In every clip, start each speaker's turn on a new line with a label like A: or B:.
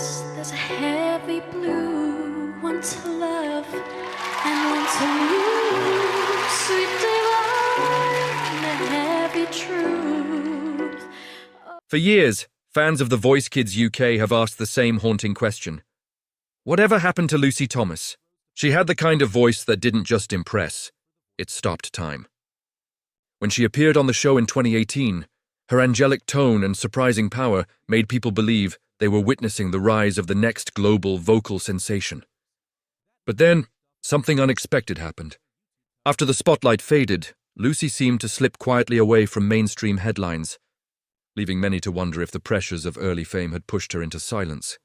A: eyes, there's a heavy blue, one to love and one to lose. Sweet divine, the heavy truth.
B: For years, fans of The Voice Kids UK have asked the same haunting question. Whatever happened to Lucy Thomas? She had the kind of voice that didn't just impress, it stopped time. When she appeared on the show in 2018, her angelic tone and surprising power made people believe they were witnessing the rise of the next global vocal sensation. But then, something unexpected happened. After the spotlight faded, Lucy seemed to slip quietly away from mainstream headlines, leaving many to wonder if the pressures of early fame had pushed her into silence.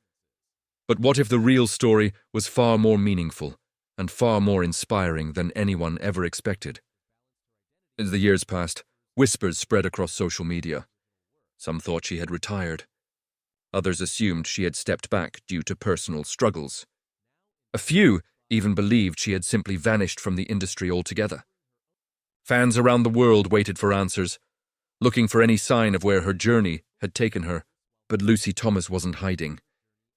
B: But what if the real story was far more meaningful and far more inspiring than anyone ever expected? As the years passed, whispers spread across social media. Some thought she had retired. Others assumed she had stepped back due to personal struggles. A few even believed she had simply vanished from the industry altogether. Fans around the world waited for answers, looking for any sign of where her journey had taken her. But Lucy Thomas wasn't hiding.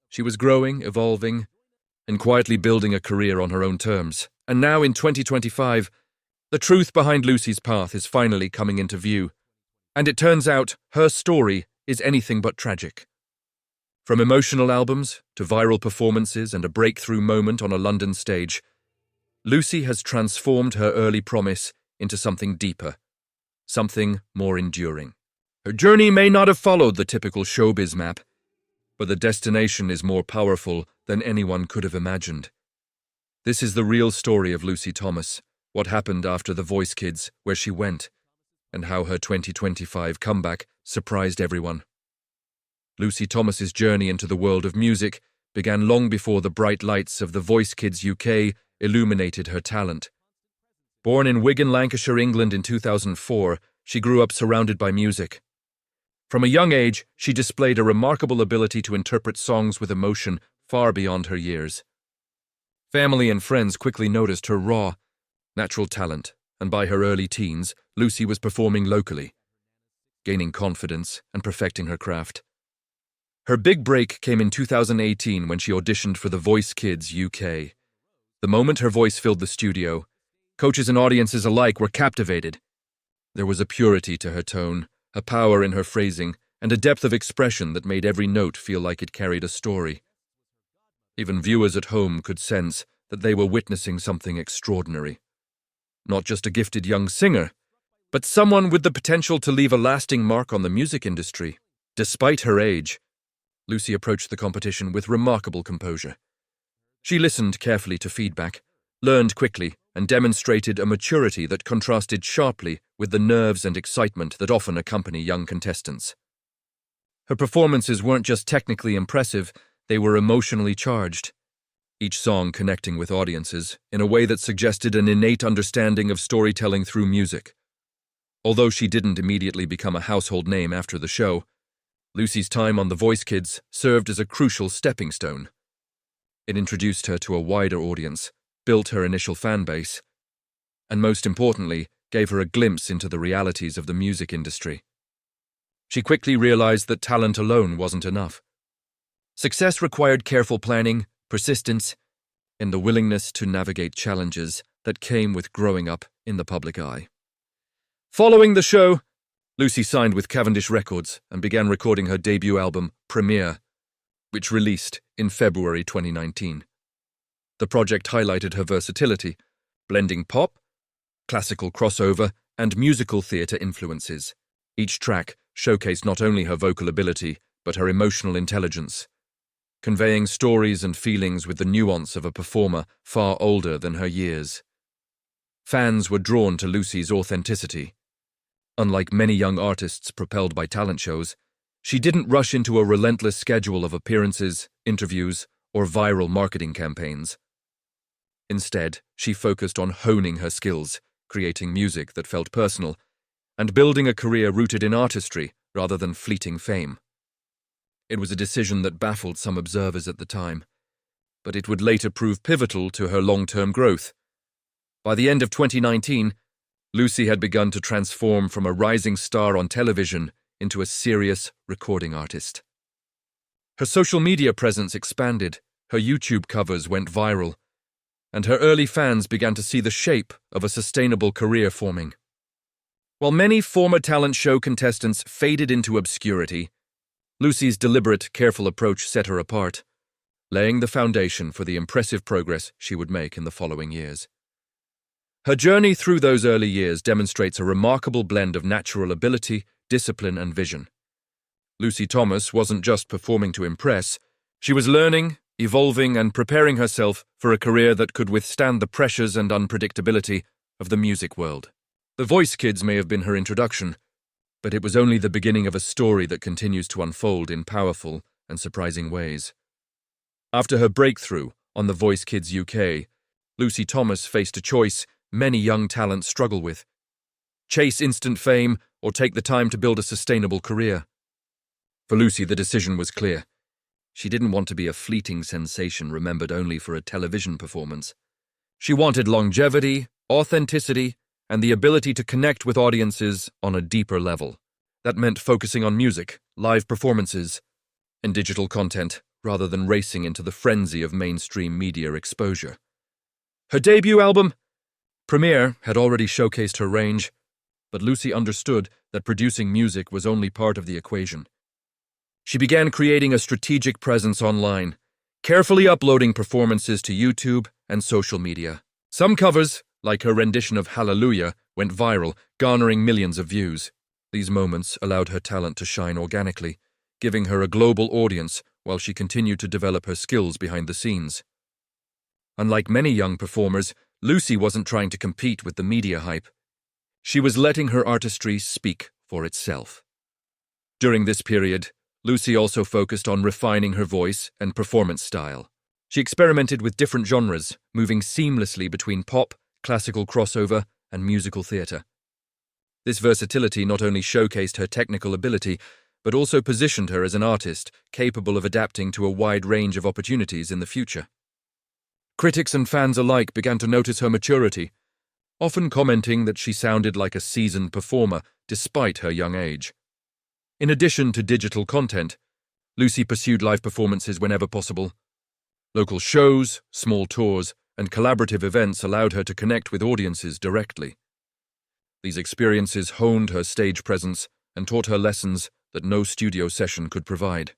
B: She was growing, evolving, and quietly building a career on her own terms. And now in 2025, the truth behind Lucy's path is finally coming into view. And it turns out her story is anything but tragic. From emotional albums to viral performances and a breakthrough moment on a London stage, Lucy has transformed her early promise into something deeper, something more enduring. Her journey may not have followed the typical showbiz map, but the destination is more powerful than anyone could have imagined. This is the real story of Lucy Thomas, what happened after The Voice Kids, where she went, and how her 2025 comeback surprised everyone. Lucy Thomas's journey into the world of music began long before the bright lights of The Voice Kids UK illuminated her talent. Born in Wigan, Lancashire, England in 2004, she grew up surrounded by music. From a young age, she displayed a remarkable ability to interpret songs with emotion far beyond her years. Family and friends quickly noticed her raw, natural talent, and by her early teens, Lucy was performing locally, gaining confidence and perfecting her craft. Her big break came in 2018 when she auditioned for The Voice Kids UK. The moment her voice filled the studio, coaches and audiences alike were captivated. There was a purity to her tone, a power in her phrasing, and a depth of expression that made every note feel like it carried a story. Even viewers at home could sense that they were witnessing something extraordinary. Not just a gifted young singer, but someone with the potential to leave a lasting mark on the music industry. Despite her age, Lucy approached the competition with remarkable composure. She listened carefully to feedback, learned quickly, and demonstrated a maturity that contrasted sharply with the nerves and excitement that often accompany young contestants. Her performances weren't just technically impressive, they were emotionally charged, each song connecting with audiences in a way that suggested an innate understanding of storytelling through music. Although she didn't immediately become a household name after the show, Lucy's time on The Voice Kids served as a crucial stepping stone. It introduced her to a wider audience, built her initial fan base, and most importantly, gave her a glimpse into the realities of the music industry. She quickly realized that talent alone wasn't enough. Success required careful planning, persistence, and the willingness to navigate challenges that came with growing up in the public eye. Following the show, Lucy signed with Cavendish Records and began recording her debut album, Premiere, which released in February 2019. The project highlighted her versatility, blending pop, classical crossover, and musical theatre influences. Each track showcased not only her vocal ability, but her emotional intelligence, conveying stories and feelings with the nuance of a performer far older than her years. Fans were drawn to Lucy's authenticity. Unlike many young artists propelled by talent shows, she didn't rush into a relentless schedule of appearances, interviews, or viral marketing campaigns. Instead, she focused on honing her skills, creating music that felt personal, and building a career rooted in artistry rather than fleeting fame. It was a decision that baffled some observers at the time, but it would later prove pivotal to her long-term growth. By the end of 2019, Lucy had begun to transform from a rising star on television into a serious recording artist. Her social media presence expanded, her YouTube covers went viral, and her early fans began to see the shape of a sustainable career forming. While many former talent show contestants faded into obscurity, Lucy's deliberate, careful approach set her apart, laying the foundation for the impressive progress she would make in the following years. Her journey through those early years demonstrates a remarkable blend of natural ability, discipline, and vision. Lucy Thomas wasn't just performing to impress, she was learning, evolving, and preparing herself for a career that could withstand the pressures and unpredictability of the music world. The Voice Kids may have been her introduction, but it was only the beginning of a story that continues to unfold in powerful and surprising ways. After her breakthrough on The Voice Kids UK, Lucy Thomas faced a choice many young talents struggle with: chase instant fame or take the time to build a sustainable career. For Lucy, the decision was clear. She didn't want to be a fleeting sensation remembered only for a television performance. She wanted longevity, authenticity, and the ability to connect with audiences on a deeper level. That meant focusing on music, live performances, and digital content, rather than racing into the frenzy of mainstream media exposure. Her debut album, Premiere, had already showcased her range, but Lucy understood that producing music was only part of the equation. She began creating a strategic presence online, carefully uploading performances to YouTube and social media. Some covers, like her rendition of Hallelujah, went viral, garnering millions of views. These moments allowed her talent to shine organically, giving her a global audience while she continued to develop her skills behind the scenes. Unlike many young performers, Lucy wasn't trying to compete with the media hype. She was letting her artistry speak for itself. During this period, Lucy also focused on refining her voice and performance style. She experimented with different genres, moving seamlessly between pop, classical crossover, and musical theatre. This versatility not only showcased her technical ability, but also positioned her as an artist capable of adapting to a wide range of opportunities in the future. Critics and fans alike began to notice her maturity, often commenting that she sounded like a seasoned performer despite her young age. In addition to digital content, Lucy pursued live performances whenever possible. Local shows, small tours, and collaborative events allowed her to connect with audiences directly. These experiences honed her stage presence and taught her lessons that no studio session could provide.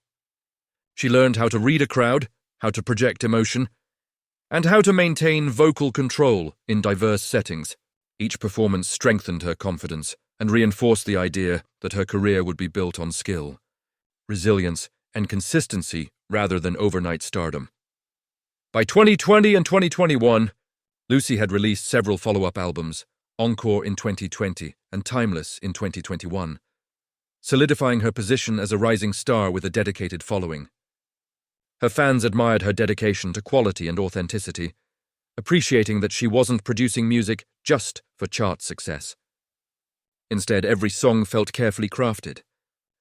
B: She learned how to read a crowd, how to project emotion, and how to maintain vocal control in diverse settings. Each performance strengthened her confidence and reinforced the idea that her career would be built on skill, resilience, and consistency rather than overnight stardom. By 2020 and 2021, Lucy had released several follow-up albums, Encore in 2020 and Timeless in 2021, solidifying her position as a rising star with a dedicated following. Her fans admired her dedication to quality and authenticity, appreciating that she wasn't producing music just for chart success. Instead, every song felt carefully crafted,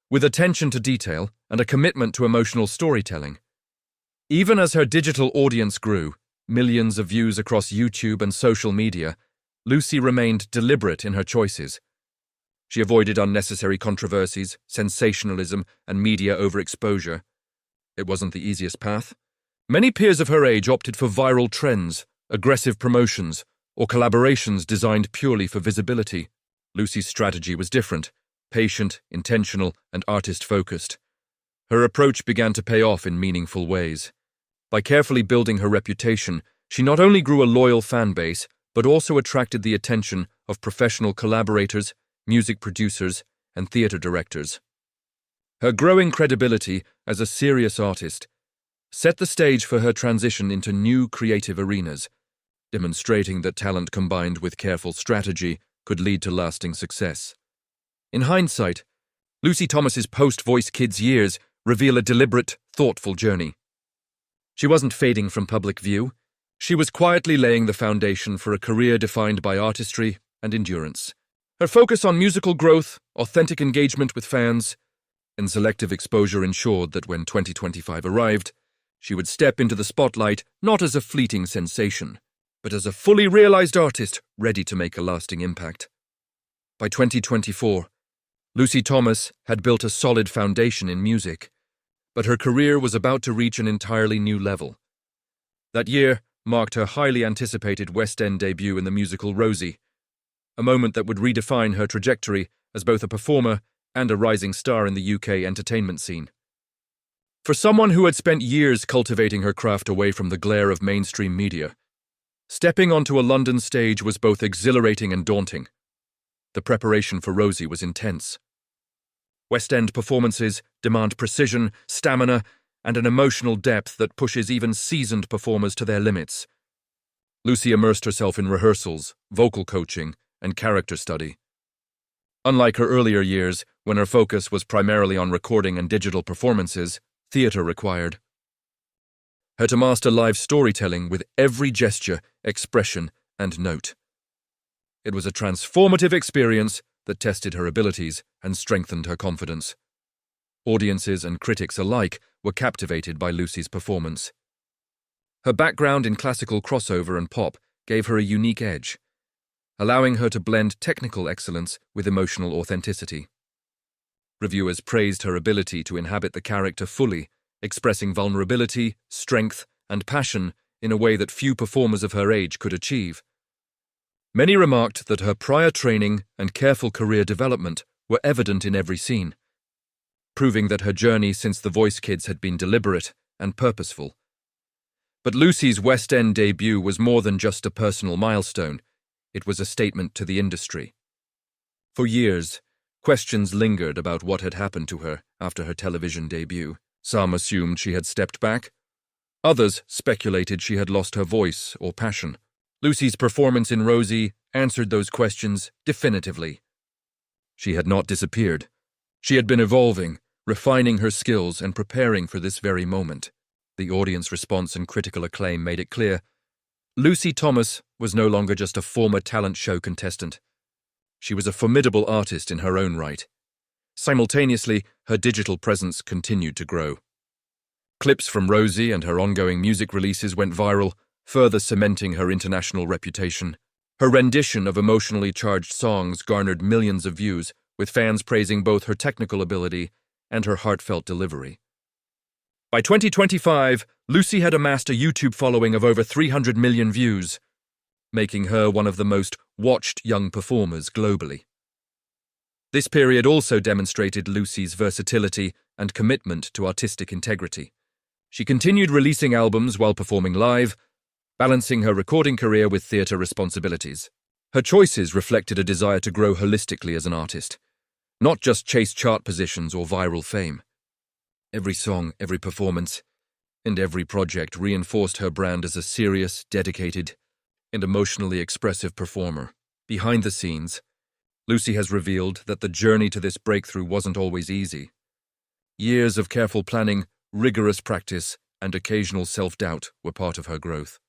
B: with attention to detail and a commitment to emotional storytelling. Even as her digital audience grew, millions of views across YouTube and social media, Lucy remained deliberate in her choices. She avoided unnecessary controversies, sensationalism, and media overexposure. It wasn't the easiest path. Many peers of her age opted for viral trends, aggressive promotions, or collaborations designed purely for visibility. Lucy's strategy was different, patient, intentional, and artist-focused. Her approach began to pay off in meaningful ways. By carefully building her reputation, she not only grew a loyal fan base, but also attracted the attention of professional collaborators, music producers, and theatre directors. Her growing credibility as a serious artist set the stage for her transition into new creative arenas, demonstrating that talent combined with careful strategy could lead to lasting success. In hindsight, Lucy Thomas's post-Voice Kids years reveal a deliberate, thoughtful journey. She wasn't fading from public view. She was quietly laying the foundation for a career defined by artistry and endurance. Her focus on musical growth, authentic engagement with fans, and selective exposure ensured that when 2025 arrived, she would step into the spotlight not as a fleeting sensation, but as a fully realized artist ready to make a lasting impact. By 2024, Lucy Thomas had built a solid foundation in music, but her career was about to reach an entirely new level. That year marked her highly anticipated West End debut in the musical Rosie, a moment that would redefine her trajectory as both a performer and a rising star in the UK entertainment scene. For someone who had spent years cultivating her craft away from the glare of mainstream media, stepping onto a London stage was both exhilarating and daunting. The preparation for Rosie was intense. West End performances demand precision, stamina, and an emotional depth that pushes even seasoned performers to their limits. Lucy immersed herself in rehearsals, vocal coaching, and character study. Unlike her earlier years, when her focus was primarily on recording and digital performances, theatre required her to master live storytelling with every gesture, expression, and note. It was a transformative experience that tested her abilities and strengthened her confidence. Audiences and critics alike were captivated by Lucy's performance. Her background in classical crossover and pop gave her a unique edge, allowing her to blend technical excellence with emotional authenticity. Reviewers praised her ability to inhabit the character fully, expressing vulnerability, strength, and passion in a way that few performers of her age could achieve. Many remarked that her prior training and careful career development were evident in every scene, proving that her journey since The Voice Kids had been deliberate and purposeful. But Lucy's West End debut was more than just a personal milestone. It was a statement to the industry. For years, questions lingered about what had happened to her after her television debut. Some assumed she had stepped back. Others speculated she had lost her voice or passion. Lucy's performance in Rosie answered those questions definitively. She had not disappeared. She had been evolving, refining her skills, and preparing for this very moment. The audience response and critical acclaim made it clear Lucy Thomas was no longer just a former talent show contestant. She was a formidable artist in her own right. Simultaneously, her digital presence continued to grow. Clips from Rosie and her ongoing music releases went viral, further cementing her international reputation. Her rendition of emotionally charged songs garnered millions of views, with fans praising both her technical ability and her heartfelt delivery. By 2025, Lucy had amassed a YouTube following of over 300 million views, making her one of the most watched young performers globally. This period also demonstrated Lucy's versatility and commitment to artistic integrity. She continued releasing albums while performing live, balancing her recording career with theatre responsibilities. Her choices reflected a desire to grow holistically as an artist, not just chase chart positions or viral fame. Every song, every performance, and every project reinforced her brand as a serious, dedicated, and emotionally expressive performer. Behind the scenes, Lucy has revealed that the journey to this breakthrough wasn't always easy. Years of careful planning, rigorous practice, and occasional self-doubt were part of her growth.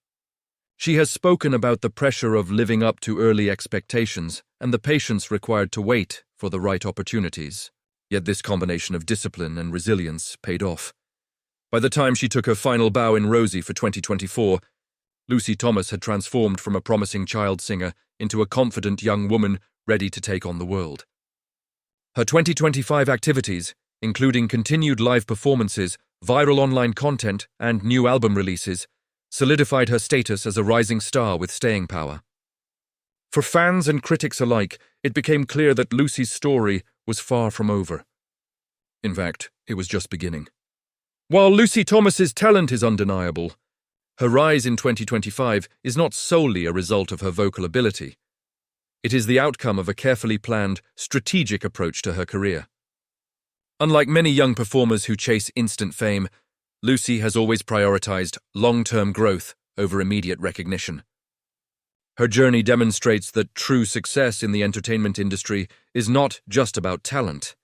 B: She has spoken about the pressure of living up to early expectations and the patience required to wait for the right opportunities. Yet this combination of discipline and resilience paid off. By the time she took her final bow in Rosie for 2024, Lucy Thomas had transformed from a promising child singer into a confident young woman ready to take on the world. Her 2025 activities, including continued live performances, viral online content, and new album releases, solidified her status as a rising star with staying power. For fans and critics alike, it became clear that Lucy's story was far from over. In fact, it was just beginning. While Lucy Thomas's talent is undeniable, her rise in 2025 is not solely a result of her vocal ability. It is the outcome of a carefully planned, strategic approach to her career. Unlike many young performers who chase instant fame, Lucy has always prioritized long-term growth over immediate recognition. Her journey demonstrates that true success in the entertainment industry is not just about talent,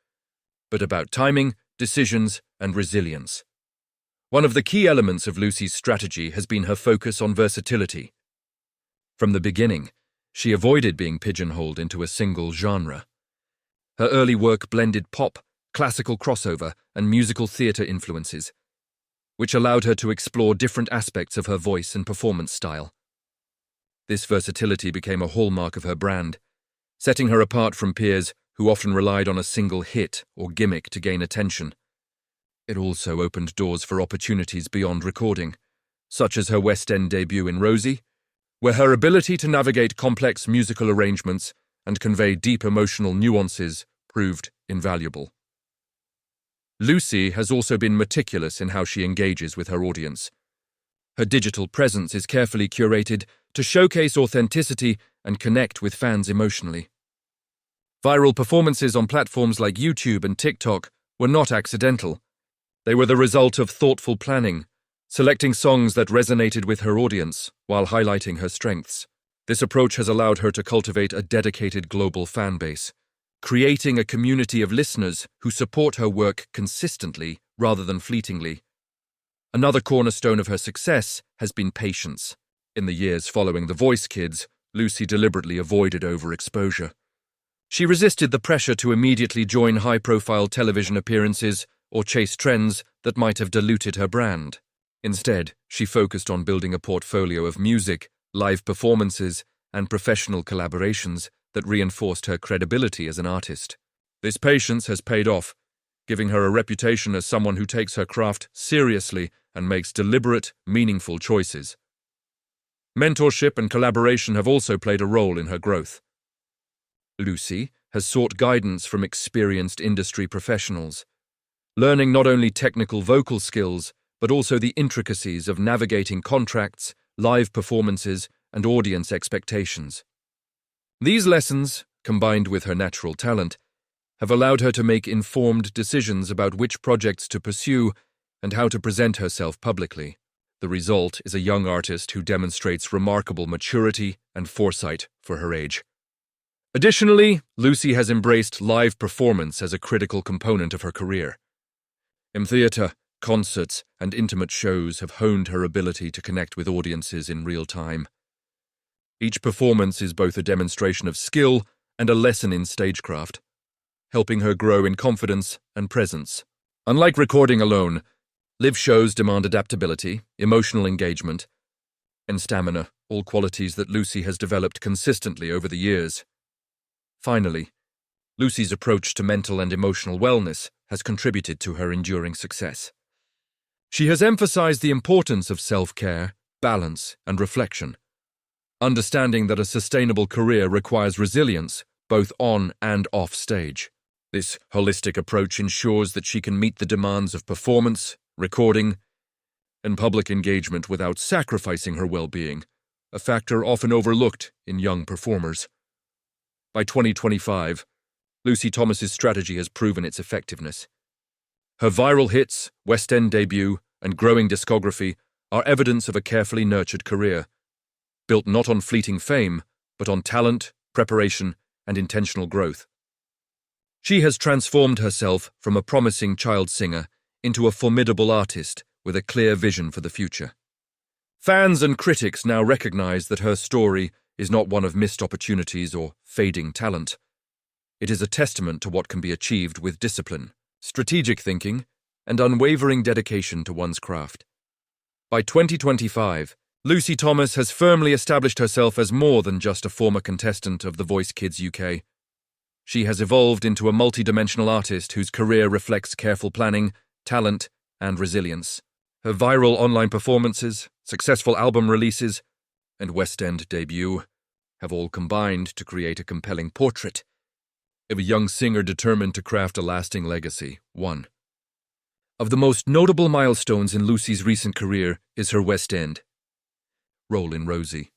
B: but about timing, decisions, and resilience. One of the key elements of Lucy's strategy has been her focus on versatility. From the beginning, she avoided being pigeonholed into a single genre. Her early work blended pop, classical crossover, and musical theatre influences, which allowed her to explore different aspects of her voice and performance style. This versatility became a hallmark of her brand, setting her apart from peers who often relied on a single hit or gimmick to gain attention. It also opened doors for opportunities beyond recording, such as her West End debut in Rosie, where her ability to navigate complex musical arrangements and convey deep emotional nuances proved invaluable. Lucy has also been meticulous in how she engages with her audience. Her digital presence is carefully curated to showcase authenticity and connect with fans emotionally. Viral performances on platforms like YouTube and TikTok were not accidental. They were the result of thoughtful planning, selecting songs that resonated with her audience while highlighting her strengths. This approach has allowed her to cultivate a dedicated global fan base, creating a community of listeners who support her work consistently rather than fleetingly. Another cornerstone of her success has been patience. In the years following The Voice Kids, Lucy deliberately avoided overexposure. She resisted the pressure to immediately join high-profile television appearances or chase trends that might have diluted her brand. Instead, she focused on building a portfolio of music, live performances, and professional collaborations that reinforced her credibility as an artist. This patience has paid off, giving her a reputation as someone who takes her craft seriously and makes deliberate, meaningful choices. Mentorship and collaboration have also played a role in her growth. Lucy has sought guidance from experienced industry professionals, learning not only technical vocal skills, but also the intricacies of navigating contracts, live performances, and audience expectations. These lessons, combined with her natural talent, have allowed her to make informed decisions about which projects to pursue and how to present herself publicly. The result is a young artist who demonstrates remarkable maturity and foresight for her age. Additionally, Lucy has embraced live performance as a critical component of her career. In theatre, concerts, and intimate shows have honed her ability to connect with audiences in real time. Each performance is both a demonstration of skill and a lesson in stagecraft, helping her grow in confidence and presence. Unlike recording alone, live shows demand adaptability, emotional engagement, and stamina, all qualities that Lucy has developed consistently over the years. Finally, Lucy's approach to mental and emotional wellness has contributed to her enduring success. She has emphasized the importance of self-care, balance, and reflection, understanding that a sustainable career requires resilience, both on and off stage. This holistic approach ensures that she can meet the demands of performance, recording, and public engagement without sacrificing her well-being, a factor often overlooked in young performers. By 2025, Lucy Thomas's strategy has proven its effectiveness. Her viral hits, West End debut, and growing discography are evidence of a carefully nurtured career, built not on fleeting fame, but on talent, preparation, and intentional growth. She has transformed herself from a promising child singer into a formidable artist with a clear vision for the future. Fans and critics now recognize that her story is not one of missed opportunities or fading talent. It is a testament to what can be achieved with discipline, strategic thinking, and unwavering dedication to one's craft. By 2025, Lucy Thomas has firmly established herself as more than just a former contestant of The Voice Kids UK. She has evolved into a multidimensional artist whose career reflects careful planning, talent, and resilience. Her viral online performances, successful album releases, and West End debut have all combined to create a compelling portrait of a young singer determined to craft a lasting legacy. One of the most notable milestones in Lucy's recent career is her West End role in Rosie.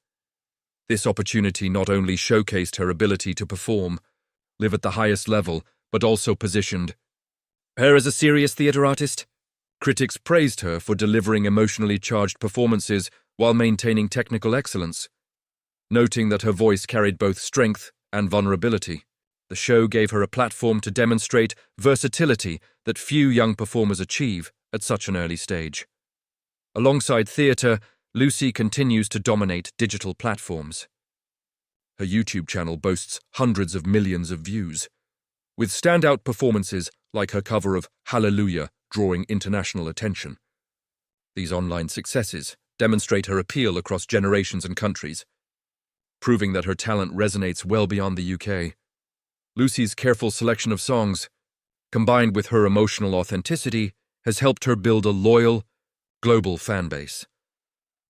B: This opportunity not only showcased her ability to perform, live at the highest level, but also positioned her as a serious theatre artist. Critics praised her for delivering emotionally charged performances while maintaining technical excellence, noting that her voice carried both strength and vulnerability. The show gave her a platform to demonstrate versatility that few young performers achieve at such an early stage. Alongside theatre, Lucy continues to dominate digital platforms. Her YouTube channel boasts hundreds of millions of views, with standout performances like her cover of Hallelujah drawing international attention. These online successes demonstrate her appeal across generations and countries, proving that her talent resonates well beyond the UK. Lucy's careful selection of songs, combined with her emotional authenticity, has helped her build a loyal, global fan base.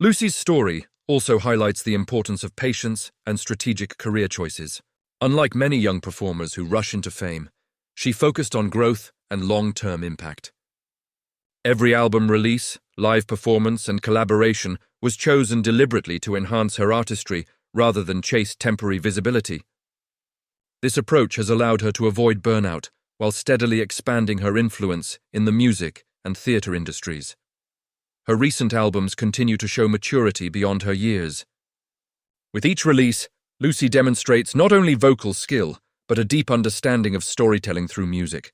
B: Lucy's story also highlights the importance of patience and strategic career choices. Unlike many young performers who rush into fame, she focused on growth and long-term impact. Every album release, live performance, and collaboration was chosen deliberately to enhance her artistry rather than chase temporary visibility. This approach has allowed her to avoid burnout while steadily expanding her influence in the music and theatre industries. Her recent albums continue to show maturity beyond her years. With each release, Lucy demonstrates not only vocal skill, but a deep understanding of storytelling through music.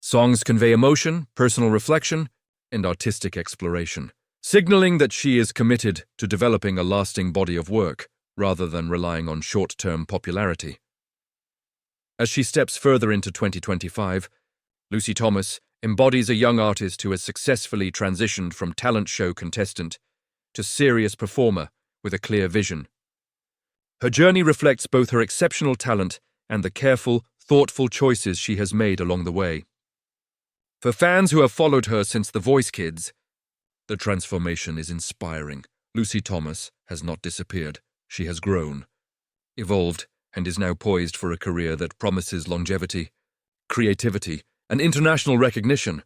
B: Songs convey emotion, personal reflection, and artistic exploration, signaling that she is committed to developing a lasting body of work rather than relying on short-term popularity. As she steps further into 2025, Lucy Thomas embodies a young artist who has successfully transitioned from talent show contestant to serious performer with a clear vision. Her journey reflects both her exceptional talent and the careful, thoughtful choices she has made along the way. For fans who have followed her since The Voice Kids, the transformation is inspiring. Lucy Thomas has not disappeared. She has grown, evolved, and is now poised for a career that promises longevity, creativity, and international recognition.